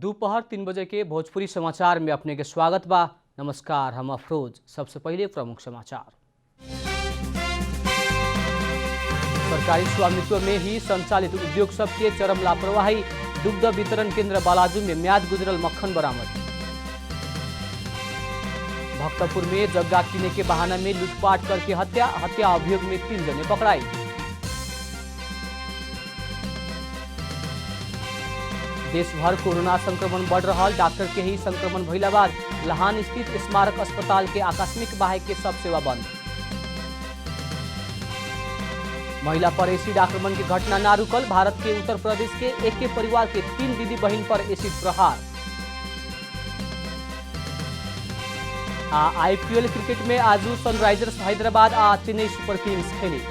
दोपहर 3 बजे के भोजपुरी समाचार में अपने के स्वागत बा। नमस्कार, हम अफरोज। सबसे पहले प्रमुख समाचार। सरकारी स्वामित्व में ही संचालित उद्योग सबके चरम लापरवाही, दुग्ध वितरण केंद्र बालाजू में म्याद गुजरल मक्खन बरामद। भक्तपुर में जगह किने के बहाना में लूटपाट करके हत्या अभियोग में 3 जने पकड़ाई। देश भर कोरोना संक्रमण बढ़ रहा, डॉक्टर के ही संक्रमण भइला बाद लहान स्थित स्मारक अस्पताल के आकस्मिक बाहे के सब सेवा बंद। महिला पर एसिड आक्रमण की घटना ना रुकल, भारत के उत्तर प्रदेश के एक परिवार के 3 दीदी बहन पर एसिड प्रहार। आईपीएल क्रिकेट में आज सनराइजर्स हैदराबाद आ चेन्नई सुपर किंग्स खेली।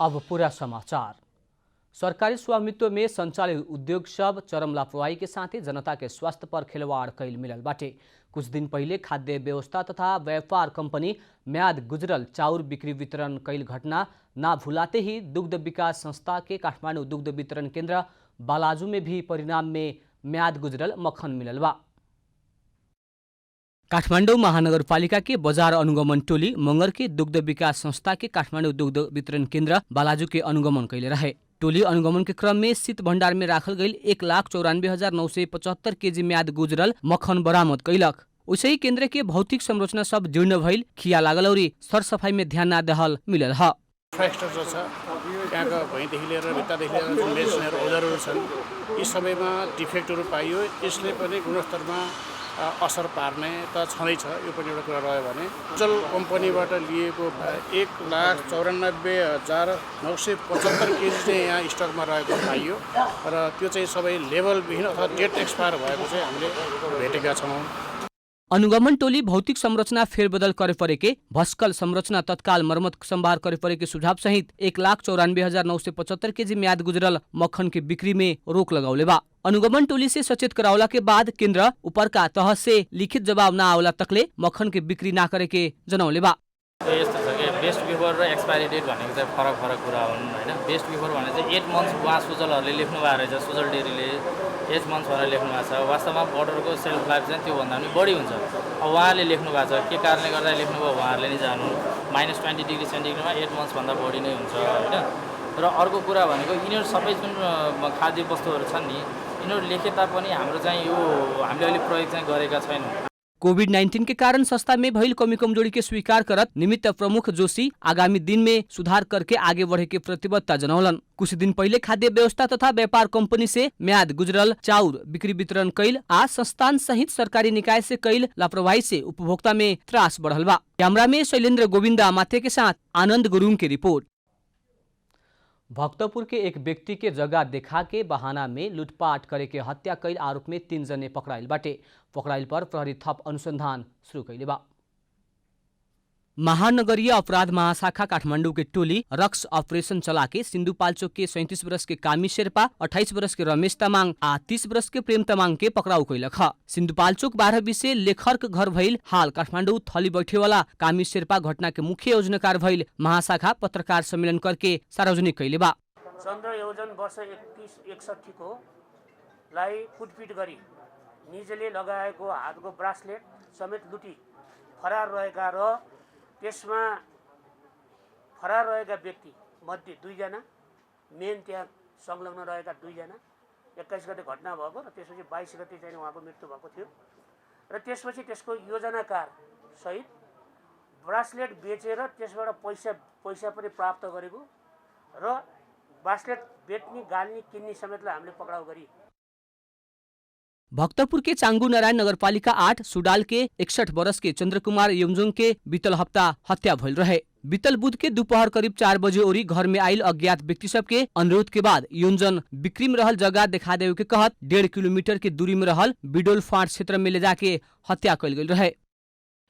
अब पूरा समाचार। सरकारी स्वामित्व में संचालित उद्योग सब चरम लापरवाही के साथ ही जनता के स्वास्थ्य पर खिलवाड़ कैल मिलल बाटे। कुछ दिन पहले खाद्य व्यवस्था तथा व्यापार कंपनी म्याद गुजरल चाउर बिक्री वितरण कैल घटना ना भुलाते ही दुग्ध विकास संस्था के काठमाडौँ दुग्ध वितरण केंद्र बालाजू में भी परिणाम में म्याद गुजरल मक्खन मिलल बा। काठमाडौँ महानगरपालिका के बजार अनुगमन टोली मंगर के दुग्ध विकास संस्था के काठमाडौँ दुग्ध वितरण केंद्र बालाजू के अनुगमन कैले रहे। टोली अनुगमन के क्रम में शीत भंडार में राखल गई 1,94,975 केजी म्याद गुजरल मक्खन बरामद कैलक। उसे ही केंद्र के भौतिक संरचना सब जीर्ण भइल, खिया लागल और सरसफाई में ध्यान ना देहल मिलल ह। त्यहाँको भैँदेखि लिएर भित्तादेखि लिएर जुन मेसिनहरू औजारहरू छन् यी सबैमा डिफेक्टहरू पाइयो। यसले पनि गुणस्तरमा असर पार्ने त छँदैछ। यो पनि एउटा कुरा रह्यो भने जल कम्पनीबाट लिएको 1,94,975 केजी चाहिँ यहाँ स्टकमा रहेको पाइयो र त्यो चाहिँ सबै लेभलविहीन अथवा डेट एक्सपायर भएको चाहिँ हामीले भेटेका छौँ। अनुगमन टोली भौतिक संरचना फेरबदल करे परेके, भस्कल संरचना तत्काल मरम्मत संभार करे परेके सुझाव सहित 1,94,975 केजी म्याद गुजरल मक्खन की बिक्री में रोक लगाउले बा। अनुगमन टोली से सचेत करावला के बाद केंद्र ऊपर का तह से लिखित जवाब ना आवला तकले मक्खन की बिक्री ना करे के जनौले बा। यस्तो छ कि बेस्ट बिफोर र एक्सपायरी डेट भनेको चाहिँ फरक कुरा हुन् हैन। बेस्ट बिफोर भने चाहिँ 8 मन्थ्स उहाँ सुजलहरूले लेख्नु भएको रहेछ, सुजल डेरीले 8 मन्थ्स भनेर लेख्नु भएको छ। वास्तवमा बर्डरको सेल्फ लाइफ चाहिँ त्योभन्दा पनि बढी हुन्छ। अब उहाँले लेख्नु भएको छ, के कारणले गर्दा लेख्नुभयो उहाँहरूले नै जान्नु। -20 डिग्री सेन्टिग्रेडमा 8 मन्थ्स भन्दा बढी नै हुन्छ हैन। र अर्को कुरा भनेको यिनीहरू सबै जुन खाद्य वस्तुहरू छन् नि, यिनीहरू लेखे तापनि हाम्रो चाहिँ यो हामीले अहिले प्रयोग चाहिँ गरेका छैनौँ। कोभिड-19 के कारण संस्था में भइल कमी कमजोरी के स्वीकार करत निमित्त प्रमुख जोशी आगामी दिन में सुधार करके आगे बढ़े के प्रतिबद्धता जनौलन। कुछ दिन पहले खाद्य व्यवस्था तथा व्यापार कंपनी से म्याद गुजरल चाउर बिक्री वितरण कैल आ संस्थान सहित सरकारी निकाय से कैल लापरवाही से उपभोक्ता में त्रास बढ़ल बा। कैमरा में शैलेंद्र गोविंदा माथे के साथ आनंद गुरुङ की रिपोर्ट। भक्तपुर के एक व्यक्ति के जगह देखा के बहाना में लूटपाट करे के हत्या कैल आरोप में 3 जने पकड़ाइल बाटे। पकड़ाइल पर प्रहरी थप अनुसंधान शुरू कैले बा। महानगरीय अपराध महाशाखा काठमाडौँ के टोली रक्स ऑपरेशन चला के सिन्धुपाल्चोक के 37 वर्ष के कामी शेर्पा, 28 वर्ष के रमेश तामाङ आ 30 वर्ष के प्रेम तामाङ के पकड़ाउ कैलक। सिन्धुपाल्चोक 12 विषय लेखर के घर भइल हाल काठमाडौँ थली बैठे वाला कामी शेर्पा घटना के मुख्य योजनाकार भइल महाशाखा पत्रकार सम्मेलन करके सार्वजनिक कैले बा। चन्द्र योजन वर्ष 3161 को लाई कुटपिट गरी निजले लगाएको हातको ब्रासलेट समेत लुटी फरार रहेका र त्यसमा फरार रहेका व्यक्ति मध्ये 2 जना मेन त्यहाँ संलग्न रहेका 2 जना 21 गते घटना भएको र त्यसपछि 22 गते चाहिँ उहाँको मृत्यु भएको थियो र त्यसपछि त्यसको योजनाकार सहित ब्रासलेट बेचेर त्यसबाट पैसा पनि प्राप्त गरेको र ब्रासलेट बेच्ने गाल्ने किन्ने समेतलाई हामीले पक्राउ गरी। भक्तपुर के चांगू नारायण नगरपालिका 8 सुडाल के 61 वर्ष के चंद्रकुमार योमजुङ के बीतल हफ्ता हत्या भइल रहे। बीतल बुध के दोपहर करीब 4 बजे ओरी घर में आयल अज्ञात व्यक्ति सब के अनुरोध के बाद योमजन बिक्री में रहल जगह दिखा देवे के कहत 1.5 किलोमीटर के दूरी में रहल बिडोल फाँट क्षेत्र में ले जाके हत्या कैल गेल रहे।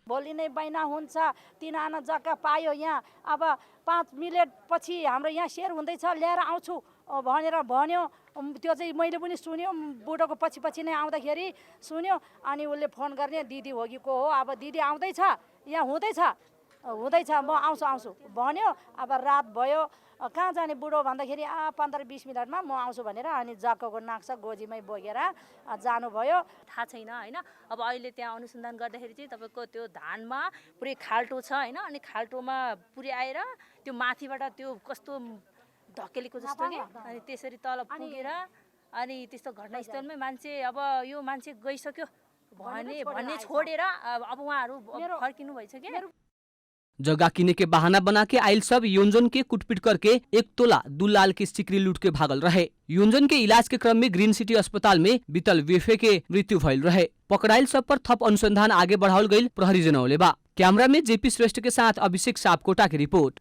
भोलि नै बैना हुन्छ 3 आना जग्गा पायो यहाँ। अब 5 मिनट पछि हाम्रो यहाँ शेर हुँदैछ, ल्याएर आउँछु भनेर भन्यो। त्यो चाहिँ मैले पनि सुन्यो, बुढोको पछि नै आउँदाखेरि सुन्यो। अनि उसले फोन गर्ने दिदी होगी को हो, अब दिदी आउँदैछ यहाँ हुँदैछ हुँदैछ म आउँछु भन्यो। अब रात भयो कहाँ जाने बुढो भन्दाखेरि 15-20 मिनटमा म आउँछु भनेर अनि जक्कको नाक्सा गोजीमै बोकेर जानुभयो। थाहा छैन होइन। अब अहिले त्यहाँ अनुसन्धान गर्दाखेरि चाहिँ तपाईँको त्यो धानमा पुरै खाल्टो छ होइन। अनि खाल्टोमा पुर्याएर त्यो माथिबाट त्यो कस्तो धकेलेको जस्तो कि अनि त्यसरी तल पुगेर अनि त्यस्तो घटनास्थलमै मान्छे अब यो मान्छे गइसक्यो भन्ने छोडेर अब उहाँहरू फर्किनु भएछ कि। जगह किने के बहाना बना के आयल सब योंजन के कुटपीट करके 1 तोला दुलाल की सिकरी लूट के भागल रहे। योंजन के इलाज के क्रम में ग्रीन सिटी अस्पताल में बीतल वेफे के मृत्यु भइल रहे। पकड़ाइल सब पर थप अनुसंधान आगे बढ़ाओल गई प्रहरी जनौले बा। कैमरा में जेपी श्रेष्ठ के साथ अभिषेक सापकोटा की रिपोर्ट।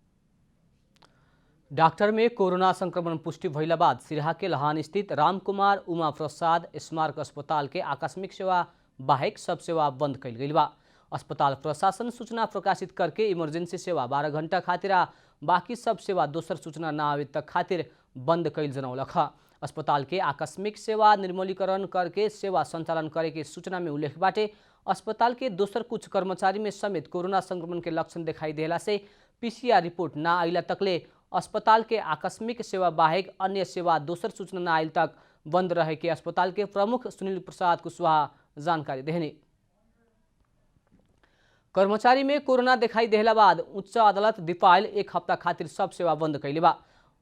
डाक्टर में कोरोना संक्रमण पुष्टि भइला बाद सिराहा के लहान स्थित रामकुमार उमा प्रसाद स्मारक अस्पताल के आकस्मिक सेवा बाहेक सब सेवा बंद कइल गइल बा। अस्पताल प्रशासन सूचना प्रकाशित करके इमरजेंसी सेवा 12 घंटा खातिर बाकी सब सेवा दोसर सूचना न आवे तक खातिर बंद कइल जनौलक। अस्पताल के आकस्मिक सेवा निर्मलीकरण करके सेवा संचालन करे के सूचना में उल्लेख बाटे अस्पताल के दोसर कुछ कर्मचारी में समेत कोरोना संक्रमण के लक्षण दिखाई देला से पीसीआर रिपोर्ट न आइला तकले अस्पताल के आकस्मिक सेवा बाहेक अन्य सेवा दोसर सूचना न आइल तक बंद रहे के अस्पताल के प्रमुख सुनील प्रसाद कुशवाहा जानकारी देने। कर्मचारी में कोरोना दिखाई देला बाद उच्च अदालत दिपायल 1 हफ्ता खातिर सब सेवा बंद कैले बा।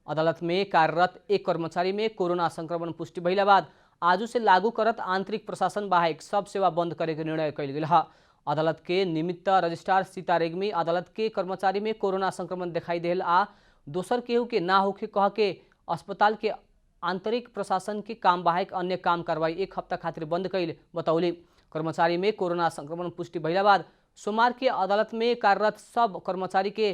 अदालत में कार्यरत एक कर्मचारी में कोरोना संक्रमण पुष्टि भइला बाद आज से लागू करत आंतरिक प्रशासन बाहेक सब सेवा बंद करे के निर्णय कैल गेल है। अदालत के निमित्त रजिस्ट्रार सीता रेग्मी अदालत के कर्मचारी में कोरोना संक्रमण दिखाई देल आ दोसर केहू के ना होके कह के अस्पताल के आंतरिक प्रशासन के काम बाहेक अन्य काम कार्रवाई 1 हफ्ता खातिर बंद कैल बतौले। कर्मचारी में कोरोना संक्रमण पुष्टि भइला बाद सोमवार के अदालत में कार्यरत सब कर्मचारी के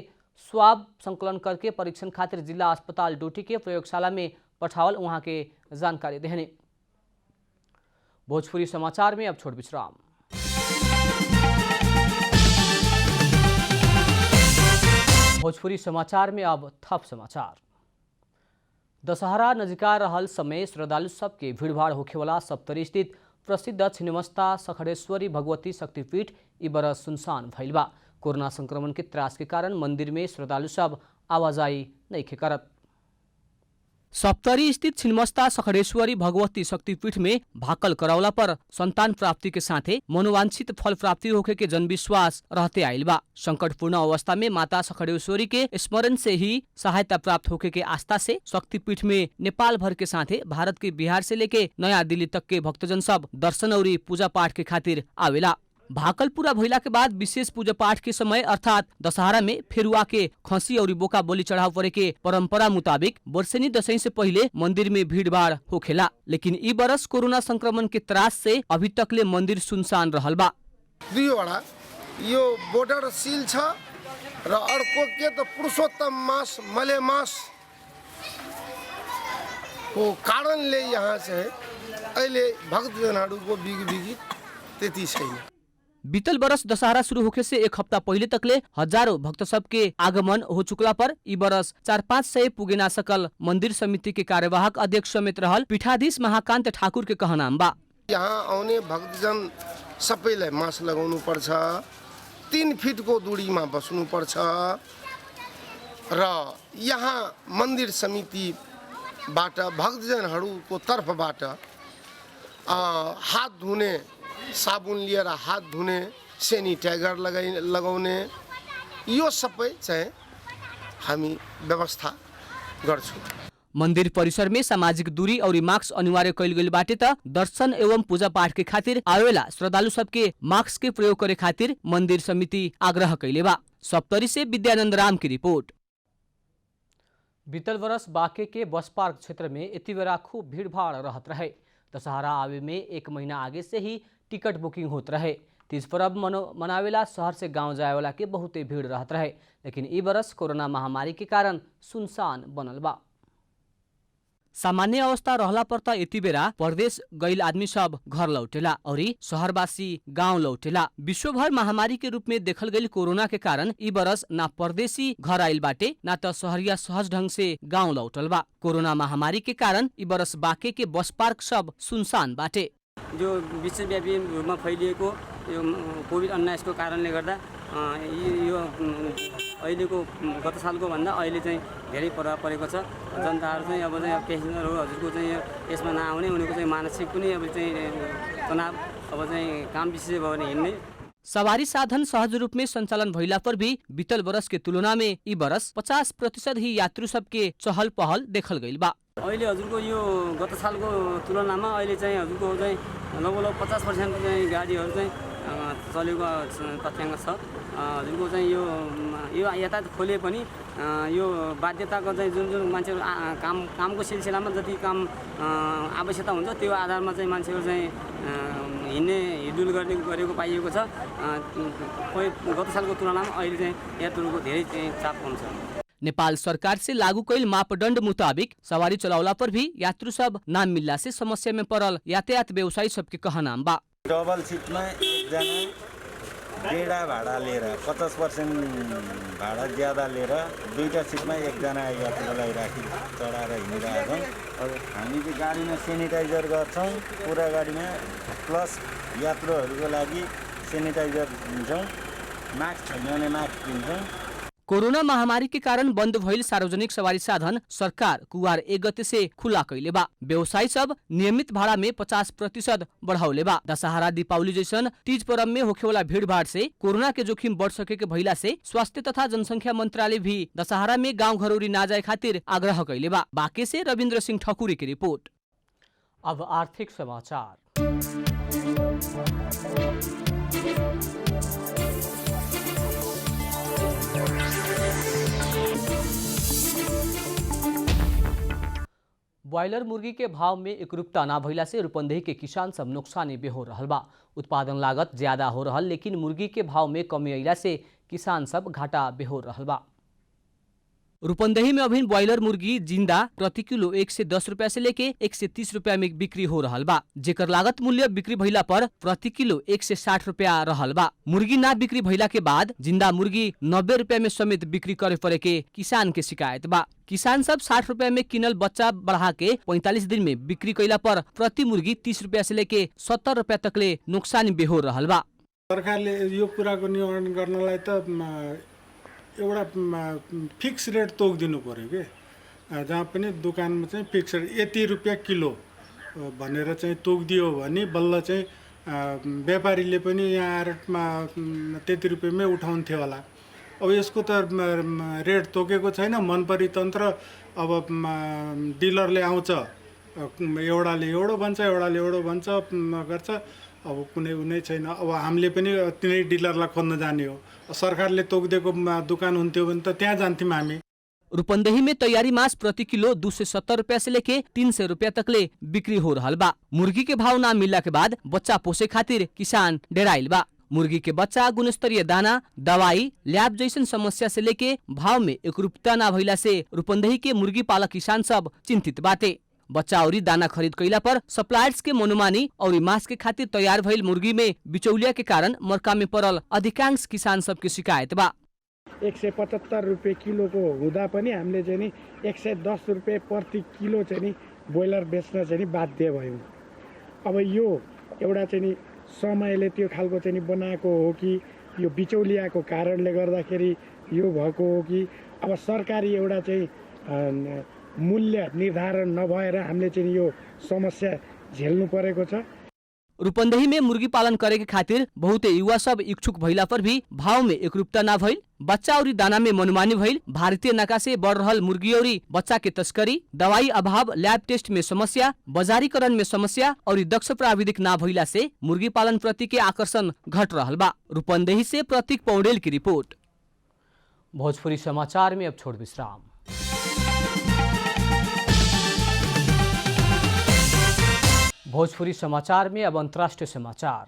स्वाब संकलन करके परीक्षण खातिर जिला अस्पताल डोटी के प्रयोगशाला में पठावल वहां के जानकारी देने। भोजपुरी समाचार में अब छोट विश्राम। भोजपुरी समाचार में अब थप समाचार। दशहरा नजिका रहल समय श्रद्धालु सबके भीड़भाड़ होखेवाला सप्तरी स्थित प्रसिद्ध छिन्नमस्ता सखड़ेश्वरी भगवती शक्तिपीठ ई बरस सुनसान भइल बा। कोरोना संक्रमण के त्रास के कारण मंदिर में श्रद्धालु सब आवाजाही नइखे करत। सप्तरी स्थित छिन्नमस्ता सखड़ेश्वरी भगवती शक्तिपीठ में भाकल करौला पर संतान प्राप्ति के साथे मनोवांछित फल प्राप्ति होखे के जनविश्वास रहते आइल बा। संकटपूर्ण अवस्था में माता सखड़ेश्वरी के स्मरण से ही सहायता प्राप्त होखे के आस्था से शक्तिपीठ में नेपाल भर के साथे भारत के बिहार से लेके नया दिल्ली तक के भक्तजन सब दर्शन और पूजा पाठ के खातिर आवेला। भाकल पूरा भइला के बाद विशेष पूजा पाठ के समय अर्थात दशहरा में फेरुआ के खसी और बोका बलि चढ़ाव करे के परंपरा मुताबिक वर्षेनी दशैं से पहिले मंदिर में भीड़ भाड़ होखेला। लेकिन ई बरस कोरोना संक्रमण के त्रास से अभी तकले मंदिर सुनसान रहल बा। दुईवटा यो बॉर्डर सील छ र अर्को के त पुरुषोत्तम मास मलेमास को कारणले यहाँ से अहिले भक्तजनहरूको बिगी त्यति छैन। बीतल बरस दशहरा शुरू होखे से 1 हफ्ता पहले तकले हजारों भक्त सब के आगमन हो चुकला पर ई बरस 4-500 पुगे ना सकल। मंदिर समिति के कार्यवाहक अध्यक्ष समेत रहल पीठाधीश महाकान्त ठाकुर के कहनाम बा। यहाँ आउने भक्तजन सबैलाई मास्क लगाउनु पर्छ, 3 फिटको दूरीमा बस्नु पर्छ र यहाँ मन्दिर समितिबाट भक्तजनहरूको तर्फबाट हात धुने साबुन लिएर हात धुने सेनिटाइजर लगाउने यो सबै चाहिँ हामी व्यवस्था गर्छौं। मंदिर परिसर में सामाजिक दूरी और मास्क अनिवार्य कैल गइल बाटे त दर्शन एवं पूजा पाठ के खातिर आवेला श्रद्धालु सबके मास्क के प्रयोग करे खातिर मंदिर समिति आग्रह कैले बा। सप्तरी से विद्यानंद राम की रिपोर्ट। बीतल बरस बांके के बस पार्क क्षेत्र में इति बेरा खूब भीड़ भाड़ रहत रहे। दशहरा आवे में 1 महीना आगे से ही टिकट बुकिंग होत रहे। तीज पर्व मनावेला शहर से गांव जाए वाला के बहुते भीड़ रहत रहे। लेकिन ई बरस कोरोना महामारी के कारण सुनसान बनल बा। सामान्य अवस्था रहला पर त यति बेरा परदेश गइल आदमी सब घर लौटेला और शहरवासी गांव लौटेला। विश्वभर महामारी के रूप में देखल गइल कोरोना के कारण ई बरस ना परदेशी घर आइल बाटे ना त शहरिया सहज ढंग से गांव लौटल बा। कोरोना महामारी के कारण ई बरस बांके के बस पार्क सब सुनसान बाटे। जो विश्वव्यापी रूपमा फैलिएको यो कोभिड-19 को कारणले गर्दा यो अहिलेको गत सालको भन्दा अहिले चाहिँ धेरै प्रभाव परेको छ। जनताहरू चाहिँ अब चाहिँ पेसेन्जरहरू हजुरको चाहिँ यसमा नआउने उनीहरूको चाहिँ मानसिक पनि अब चाहिँ तनाव अब चाहिँ काम विशेष भयो भने हिँड्ने। सवारी साधन सहज रूप में संचालन भइला पर भी बीतल बरस के तुलना में ई बरस 50% ही यात्रु सबके चहल पहल देखल गइल बा। अहिले हजुरको यो गत सालको तुलनामा अहिले चाहिँ हजुरको चाहिँ लगभग 50% चाहिँ गाडीहरू चाहिँ चलेको तथ्याङ्क छ। हजुरको चाहिँ यो यातायात खोले पनि यो बाध्यताको चाहिँ जुन मान्छेहरू कामको सिलसिलामा जति काम आवश्यकता हुन्छ त्यो आधारमा चाहिँ मान्छेहरू चाहिँ हिँड्ने हिँडडुल गरेको पाइएको छ। गत सालको तुलनामा अहिले चाहिँ यात्रुको धेरै चाहिँ चाप कम छ। नेपाल सरकार से लागू कैल मापदंड मुताबिक सवारी चलावला पर भी यात्रु सब ना मिलला से समस्या में पड़ल यातायात व्यवसायी सबके कहनाम बा। डबल सीटमा एकजना डेढा भाडा लिएर 50% भाडा ज्यादा लिएर दुईटा सीटमा एकजना यात्रुलाई राखी चढाएर हिँडिरहेका छौँ। हामी चाहिँ गाडीमा सेनिटाइजर गर्छौँ, पुरा गाडीमा प्लस यात्रुहरूको लागि सेनिटाइजर दिन्छौँ, मास्क छैन भने मास्क दिन्छौँ। कोरोना महामारी के कारण बंद भइल सार्वजनिक सवारी साधन सरकार कुवार 1 गते से खुला कैले बा। व्यवसायी सब नियमित भाड़ा में 50% बढ़ाउले बा। दशहरा दीपावली जैसन तीज पर्व में होखेवाला भीड़भाड़ से कोरोना के जोखिम बढ़ सके के भइला से स्वास्थ्य तथा जनसंख्या मंत्रालय भी दशहरा में गाँव घरौरी ना जाए खातिर आग्रह कैले बा। बाँके से रविन्द्र सिंह ठकुरी की रिपोर्ट। अब आर्थिक समाचार। ब्रायलर मुर्गी के भाव में एकरूपता ना भइला से रूपंदेही के किसान सब नुकसानी बेहो रहल बा। उत्पादन लागत ज्यादा हो रहल लेकिन मुर्गी के भाव में कमी अइला से किसान सब घाटा बेहो रहल बा। रूपंदेही में अभिन ब्रायलर मुर्गी जिंदा प्रति किलो 110 रुपया से लेके 130 रुपया में बिक्री हो रहल बा, जेकर लागत मूल्य बिक्री भइला पर प्रति किलो 160 रुपया रहल बा। मुर्गी ना बिक्री भइला के बाद जिंदा मुर्गी 90 रुपया में समेत बिक्री करे पड़े के किसान के शिकायत बा। किसान सब 60 रुपया में किनल बच्चा बढ़ा के 45 दिन में बिक्री कैला पर प्रति मुर्गी 30 रुपया से लेके 70 रुपया तकले नुकसान बेहो रहल बा। सरकारले यो कुराको निवारण गर्नलाई त एउटा फिक्स रेट तोकिदिनु पर्यो के, जहाँ पनि दुकानमा चाहिँ फिक्स रेट यति रुपियाँ किलो भनेर चाहिँ तोकिदियो भने बल्ल चाहिँ व्यापारीले पनि यहाँ आएर त्यति रुपियाँमै उठाउँथ्यो होला। अब यसको त रेट तोकेको छैन, मनपरी तन्त्र। अब डिलरले आउँछ, एउटाले एउटो भन्छ, एउटाले एउटो भन्छ गर्छ, अब कुनै छैन। अब हामीले पनि तिनै डिलरलाई खोज्न जाने हो। सरकारले तोकिदिएको दुकान हुन्थ्यो भने त त्यहाँ जान्थ्यौँ हामी। रूपंदेही में तैयारी मांस प्रति किलो 270 रुपया से लेके 300 रुपया तकले बिक्री हो रहल बा। मुर्गी के भाव ना मिलला के बाद बच्चा पोसे खातिर किसान डेराइल बा। मुर्गी के बच्चा, गुणस्तरीय दाना, दवाई, लैब जैसन समस्या से लेके भाव में एकरूपता ना भइला से रूपंदेही के मुर्गी पालक किसान सब चिंतित बाटे। बच्चा और दाना खरीद कैला पर सप्लायर्स के मनोमानी और मांस के खातिर तैयार भइल मुर्गी में बिचौलिया के कारण मर्का में पड़ल अधिकांश किसान सब के शिकायत बा। 175 रुपियाँ किलोको हुँदा पनि हामीले चाहिँ नि 110 रुपियाँ प्रति किलो चाहिँ नि ब्रोइलर बेच्न चाहिँ नि बाध्य भयौँ। अब यो एउटा चाहिँ नि समयले त्यो खालको चाहिँ नि बनाएको हो कि यो बिचौलियाको कारणले गर्दाखेरि यो भएको हो कि अब सरकारी एउटा चाहिँ मूल्य निर्धारण नभएर हामीले चाहिँ यो समस्या झेल्नु परेको छ। रूपंदेही में मुर्गी पालन करे के खातिर बहुते युवा सब इच्छुक भइला पर भी भाव में एकरूपता ना भइल, बच्चा और दाना में मनमानी भइल, भारतीय नाका से बढ़ रहल मुर्गी और बच्चा के तस्करी, दवाई अभाव, लैब टेस्ट में समस्या, बाजारीकरण में समस्या और दक्ष प्राविधिक ना भइला से मुर्गी पालन प्रति के आकर्षण घट रहल बा। रूपंदेही से प्रतीक पौडेल की रिपोर्ट। भोजपुरी समाचार में अब छोड़ विश्राम। भोजपुरी समाचार में अब अंतर्राष्ट्रीय समाचार।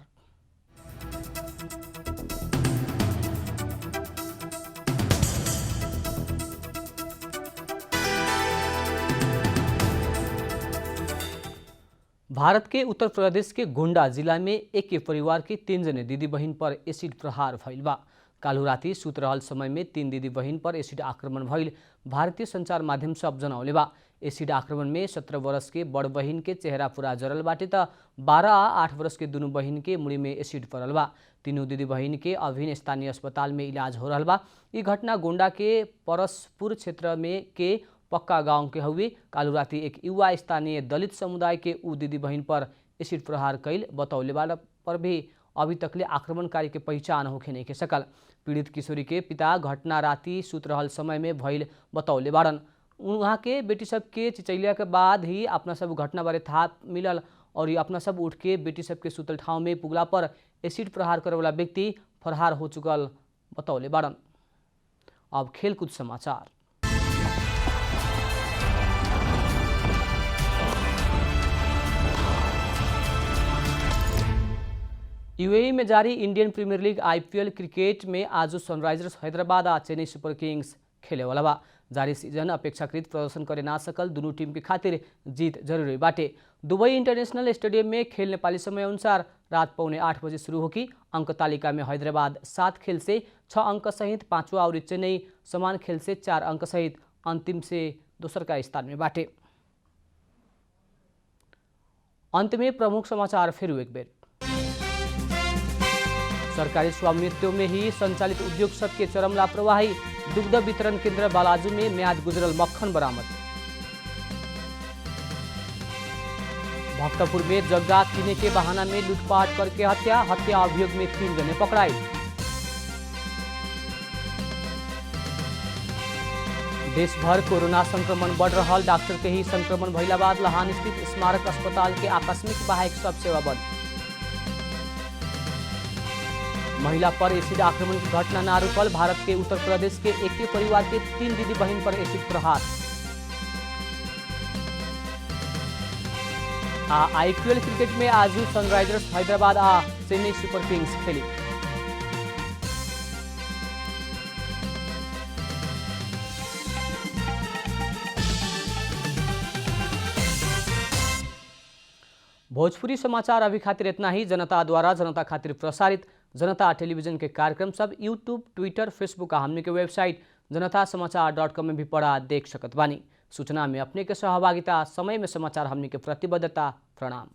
भारत के उत्तर प्रदेश के गोंडा जिला में एक के परिवार के 3 जने दीदी बहन पर एसिड प्रहार भइल बा। कालू राति सुत रहल समय में 3 दीदी बहन पर एसिड आक्रमण भइल भारतीय संचार माध्यम सब जनौले बा। एसिड आक्रमण में 17 वर्ष के बड़ बहिन के चेहरा पूरा जरल बाटे त 12 आ 8 वर्ष के दोनों बहिन के मुड़ी में एसिड पड़ल बा। तीनों दीदी बहिन के अभिन्न स्थानीय अस्पताल में इलाज हो रहल बा। ये घटना गोंडा के परसपुर क्षेत्र में के पक्का गांव के हुए। कालू राति एक युवा स्थानीय दलित समुदाय के ऊ दीदी बहिन पर एसिड प्रहार कैल बतौले वाला पर भी अभी तकले आक्रमणकारी के पहचान होखे नहीं के सकल। पीड़ित किशोरी के पिता घटना राति सुत रहल समय में भइल बतौले बाड़न। उहाँ के बेटी सब के चिचैलिया के बाद ही अपना सब घटना बारे था मिलल और ये अपना सब उठ के बेटी सब के सुतल ठाव में पुगला पर एसिड प्रहार करे वाला व्यक्ति फरार हो चुकल बतौले बाड़न। अब खेलकूद समाचार। यूएई में जारी Indian premier league IPL cricket में आज सनराइजर्स हैदराबाद आ चेन्नई सुपर किंग्स खेले वाला बा। जारी सीजन अपेक्षाकृत प्रदर्शन करे ना सकल दोनों टीम के खातिर जीत जरूरी बाटे। दुबई इंटरनेशनल स्टेडियम में खेल नेपाली समय अनुसार रात 7:45 बजे शुरू होगी। अंक तालिका में हैदराबाद 7 खेल से 6 अंक सहित 5वां और चेन्नई समान खेल से 4 अंक सहित अंतिम से दोसर का स्थान में बाटे। अंत में प्रमुख समाचार फिर एक बेर। सरकारी स्वामित्व में ही संचालित उद्योग सबके चरम लापरवाही। दुग्ध वितरण केंद्र बालाजू में म्याद गुजरल मक्खन बरामद। भक्तपुर में जगह किने के बहाना में लूटपाट करके हत्या अभियोग में 3 जने पकड़ाई। देश भर कोरोना संक्रमण बढ़ रहा। डॉक्टर के ही संक्रमण भइला बाद लहान स्थित स्मारक अस्पताल के आकस्मिक बाहेक सब सेवा बंद। महिला पर एसिड आक्रमण की घटना ना रुकल। भारत के उत्तर प्रदेश के एक ही परिवार के 3 दीदी बहन पर एसिड प्रहार। IPL क्रिकेट में आज सनराइजर्स हैदराबाद आ चेन्नई सुपर किंग्स खेली। भोजपुरी समाचार अभी खातिर इतना ही। जनता द्वारा जनता खातिर प्रसारित जनता टेलीविजन के कार्यक्रम सब यूट्यूब, ट्विटर, फेसबुक और हमने के वेबसाइट जनतासमाचार.com में भी पढ़ा देख सकत बानी। सूचना में अपने के सहभागिता, समय में समाचार हमने के प्रतिबद्धता। प्रणाम।